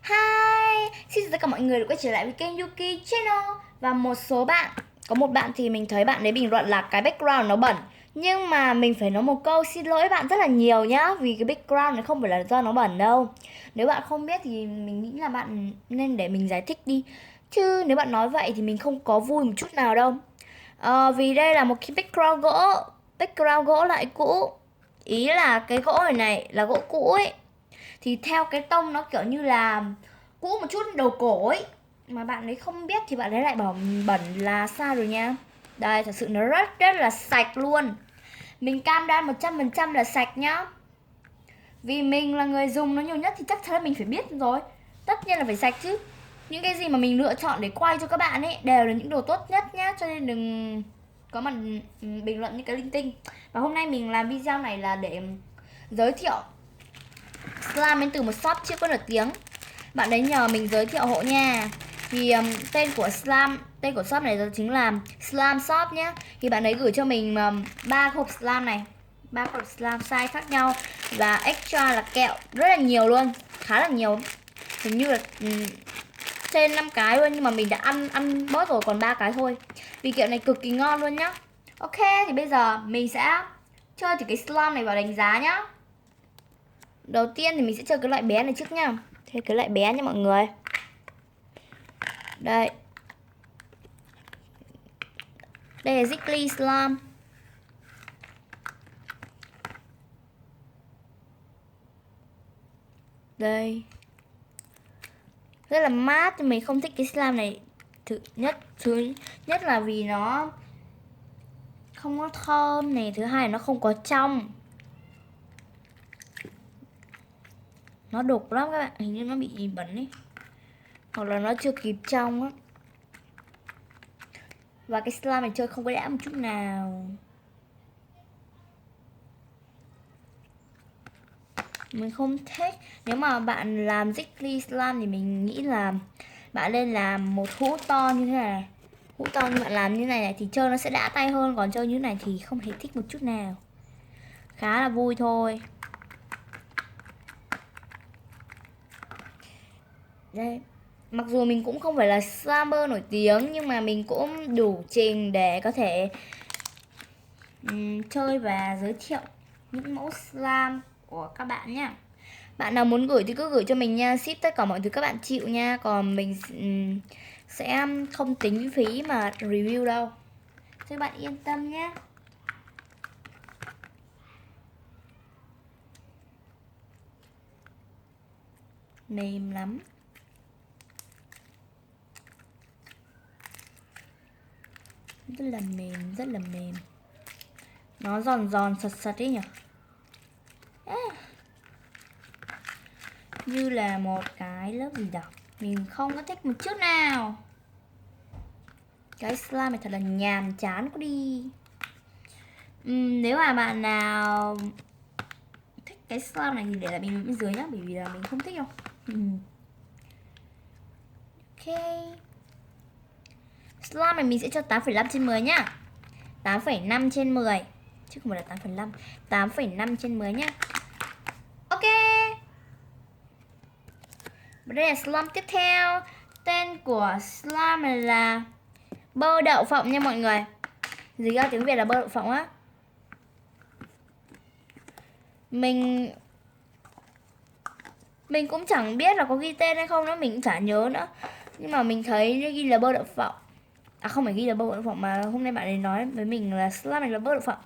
Hi, xin chào tất cả mọi người đã quay trở lại với kênh Yuki Channel. Và có một bạn thì mình thấy bạn ấy bình luận là cái background nó bẩn. Nhưng mà mình phải nói một câu xin lỗi bạn rất là nhiều nhá. Vì cái background này không phải là do nó bẩn đâu. Nếu bạn không biết thì mình nghĩ là bạn nên để mình giải thích đi. Chứ nếu bạn nói vậy thì mình không có vui một chút nào đâu. Vì đây là một cái background gỗ lại cũ. Ý là cái gỗ này là gỗ cũ ấy, thì theo cái tông nó kiểu như là cũ một chút, đầu cổ ấy, mà bạn ấy không biết thì bạn ấy lại bảo bẩn là sao rồi nha. Đây, thật sự nó rất rất là sạch luôn. Mình cam đoan 100% là sạch nhá. Vì mình là người dùng nó nhiều nhất thì chắc chắn là mình phải biết rồi. Tất nhiên là phải sạch chứ. Những cái gì mà mình lựa chọn để quay cho các bạn ấy đều là những đồ tốt nhất nhá. Cho nên đừng có mà bình luận những cái linh tinh. Và hôm nay mình làm video này là để giới thiệu slime đến từ một shop chưa có nổi tiếng. Bạn đấy nhờ mình giới thiệu hộ nha. Thì tên của shop này chính là Slime Shop nhé. Thì bạn ấy gửi cho mình 3 hộp slime này, 3 hộp slime size khác nhau, và extra là kẹo rất là nhiều luôn, khá là nhiều, hình như là trên 5 cái luôn, nhưng mà mình đã ăn bớt rồi, còn 3 cái thôi. Vì kẹo này cực kỳ ngon luôn nhá. Ok, thì bây giờ mình sẽ chơi thử cái slime này và đánh giá nhá. Đầu tiên thì mình sẽ chơi cái loại bé này trước nha. Thế cái loại bé nha mọi người. Đây. Đây là Ziggly Slime. Đây. Rất là mát, mình không thích cái slime này. Thứ nhất là vì nó không có thơm này, thứ hai là nó không có trong. Nó đục lắm các bạn, hình như nó bị bẩn ấy, hoặc là nó chưa kịp trong á. Và cái slime này chơi không có đã một chút nào. Mình không thích. Nếu mà bạn làm Ziggly Slime thì mình nghĩ là bạn nên làm một hũ to như thế này. Hũ to như bạn làm như này thì chơi nó sẽ đã tay hơn. Còn chơi như thế này thì không hề thích một chút nào. Khá là vui thôi. Đây. Mặc dù mình cũng không phải là slammer nổi tiếng, nhưng mà mình cũng đủ trình để có thể chơi và giới thiệu những mẫu slime của các bạn nhé. Bạn nào muốn gửi thì cứ gửi cho mình nha, ship tất cả mọi thứ các bạn chịu nha. Còn mình sẽ không tính phí mà review đâu, cho bạn yên tâm nhé. Mềm lắm. Rất là mềm, rất là mềm. Nó giòn giòn sật sật ấy nhỉ. Như là một cái lớp gì đó. Mình không có thích một chút nào. Cái slime này thật là nhàm chán quá đi. Nếu mà bạn nào thích cái slime này thì để lại bình luận bên dưới nhá, bởi vì là mình không thích đâu. Ok. Slime này mình sẽ cho 8,5 trên 10 nhá. 8,5 trên 10, chứ không phải là 8,5. 8,5 trên 10 nhá. Ok. Và đây là slime tiếp theo. Tên của slime này là bơ đậu phộng nha mọi người. Gì ra tiếng Việt là bơ đậu phộng á. Mình cũng chẳng biết là có ghi tên hay không nữa, mình cũng chả nhớ nữa. Nhưng mà mình thấy ghi là bơ đậu phộng. À không phải ghi là bơ đậu phộng, mà hôm nay bạn ấy nói với mình là slime này là bơ đậu phộng.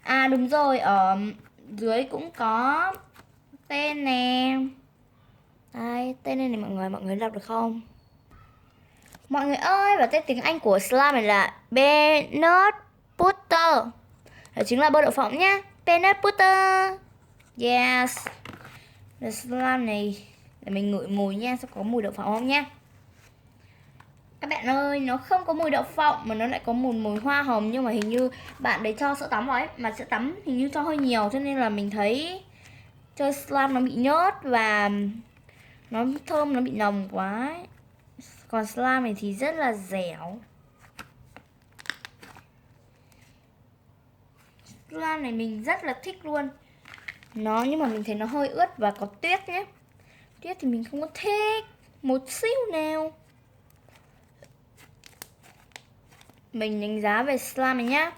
À đúng rồi, ở dưới cũng có tên nè. Đây, tên này mọi người đọc được không? Mọi người ơi, và tên tiếng Anh của slime này là peanut butter. Đó chính là bơ đậu phộng nhá. Peanut butter. Yes. Cái slime này để mình ngửi mùi nha, sẽ có mùi đậu phộng không nha. Các bạn ơi, nó không có mùi đậu phộng mà nó lại có mùi hoa hồng, nhưng mà hình như bạn đấy cho sữa tắm vào ấy, mà sữa tắm hình như cho hơi nhiều, cho nên là mình thấy chơi slime nó bị nhớt và nó thơm, nó bị nồng quá ấy. Còn slime này thì rất là dẻo. Slime này mình rất là thích luôn. Nhưng mà mình thấy nó hơi ướt và có tuyết nhé. Tiếc thì mình không có thích một xíu nào. Mình đánh giá về slime này nhá.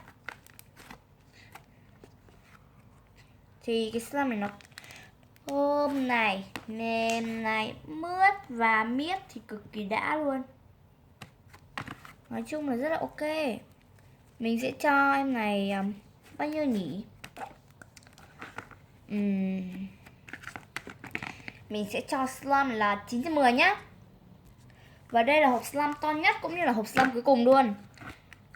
Thì cái slime này nó thơm này, mềm này, mướt và miết thì cực kỳ đã luôn. Nói chung là rất là ok. Mình sẽ cho em này bao nhiêu nhỉ? Mình sẽ cho slime là 9/10 nhá. Và đây là hộp slime to nhất cũng như là hộp slime cuối cùng luôn.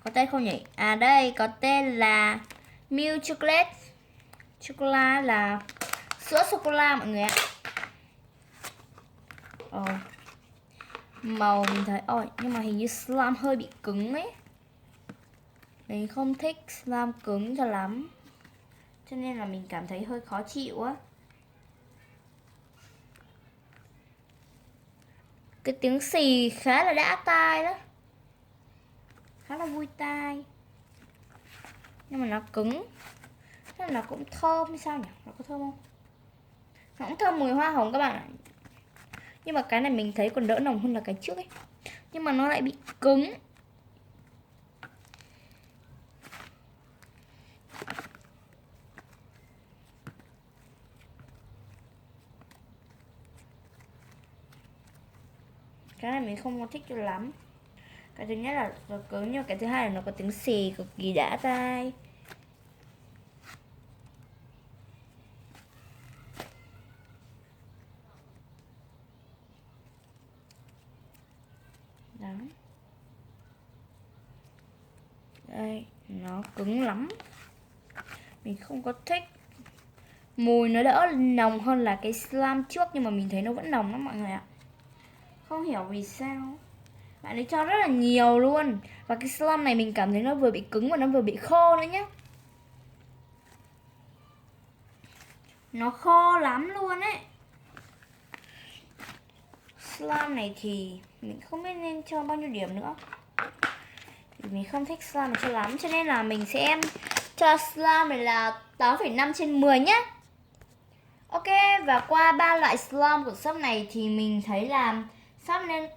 Có tên không nhỉ? À đây, có tên là Milk Chocolate. Chocolate là sữa sô-cô-la mọi người ạ. Màu mình thấy nhưng mà hình như slime hơi bị cứng ấy. Mình không thích slime cứng cho lắm, cho nên là mình cảm thấy hơi khó chịu á. Cái tiếng xì khá là đã tai đó, khá là vui tai. Nhưng mà nó cứng, nên nó cũng thơm hay sao nhỉ? Nó có thơm không? Nó cũng thơm mùi hoa hồng các bạn ạ. Nhưng mà cái này mình thấy còn đỡ nồng hơn là cái trước ấy. Nhưng mà nó lại bị cứng. Cái này mình không thích cho lắm. Cái thứ nhất là nó cứng, nhưng cái thứ hai là nó có tiếng xì cực kỳ đã tai. Đó. Đây, nó cứng lắm. Mình không có thích. Mùi nó đỡ nồng hơn là cái slime trước, nhưng mà mình thấy nó vẫn nồng lắm mọi người ạ. Không hiểu vì sao bạn ấy cho rất là nhiều luôn. Và cái slime này mình cảm thấy nó vừa bị cứng và nó vừa bị khô nữa nhá. Nó khô lắm luôn ấy. Slime này thì mình không biết nên cho bao nhiêu điểm nữa. Mình không thích slime này cho lắm, cho nên là mình sẽ cho slime này là 8,5/10 nhé. Ok, và qua 3 loại slime của shop này thì mình thấy là shop nên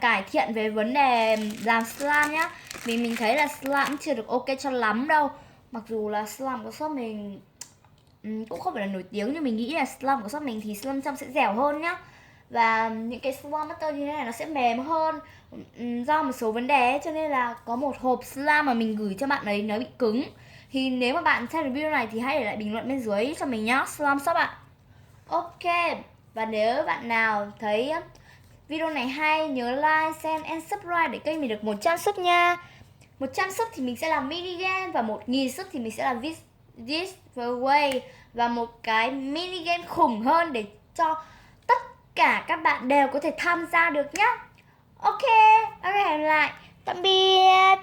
cải thiện về vấn đề làm slime nhá. Vì mình thấy là slime cũng chưa được ok cho lắm đâu. Mặc dù là slime của shop mình cũng không phải là nổi tiếng, nhưng mình nghĩ là slime của shop mình thì slime trong sẽ dẻo hơn nhá. Và những cái slime master như thế này nó sẽ mềm hơn do một số vấn đề ấy, cho nên là có một hộp slime mà mình gửi cho bạn ấy nó bị cứng. Thì nếu mà bạn xem được video này thì hãy để lại bình luận bên dưới cho mình nhá, slime shop ạ. Ok, và nếu bạn nào thấy video này hay, nhớ like, share and subscribe để kênh mình được 100 sub nha. 100 sub thì mình sẽ làm mini game, và 1000 sub thì mình sẽ làm giveaway và một cái mini game khủng hơn để cho tất cả các bạn đều có thể tham gia được nhé. Ok, hẹn gặp lại. Tạm biệt.